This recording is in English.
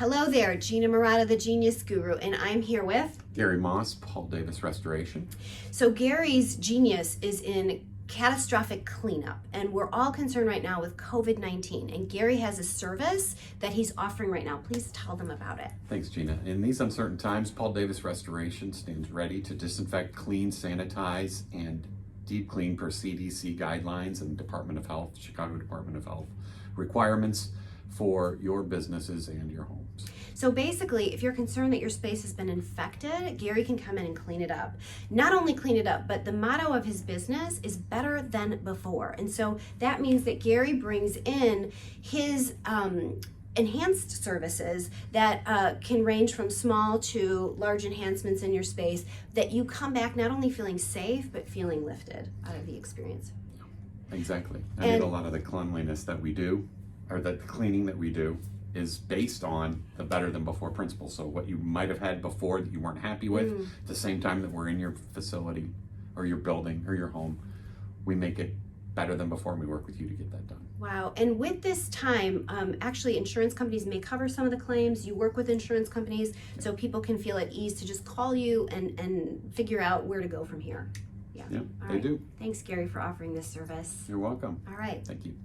Hello there, Gina Murata, the Genius Guru, and I'm here with Gary Moss, Paul Davis Restoration. So Gary's genius is in catastrophic cleanup, and we're all concerned right now with COVID-19, and Gary has a service that he's offering right now. Please tell them about it. Thanks, Gina. In these uncertain times, Paul Davis Restoration stands ready to disinfect, clean, sanitize, and deep clean per CDC guidelines and Department of Health, Chicago Department of Health requirements for your businesses and your homes. So basically, if you're concerned that your space has been infected, Gary can come in and clean it up. Not only clean it up, but the motto of his business is better than before. And so that means that Gary brings in his enhanced services that can range from small to large enhancements in your space, that you come back not only feeling safe, but feeling lifted out of the experience. Exactly. I mean, a lot of the cleanliness that we do, or the cleaning that we do, is based on the better than before principle. So what you might have had before that you weren't happy with, at the same time that we're in your facility or your building or your home, we make it better than before, and we work with you to get that done. Wow. And with this time, actually insurance companies may cover some of the claims. You work with insurance companies, so people can feel at ease to just call you and figure out where to go from here. Yeah, they do. Thanks, Gary, for offering this service. You're welcome. All right. Thank you.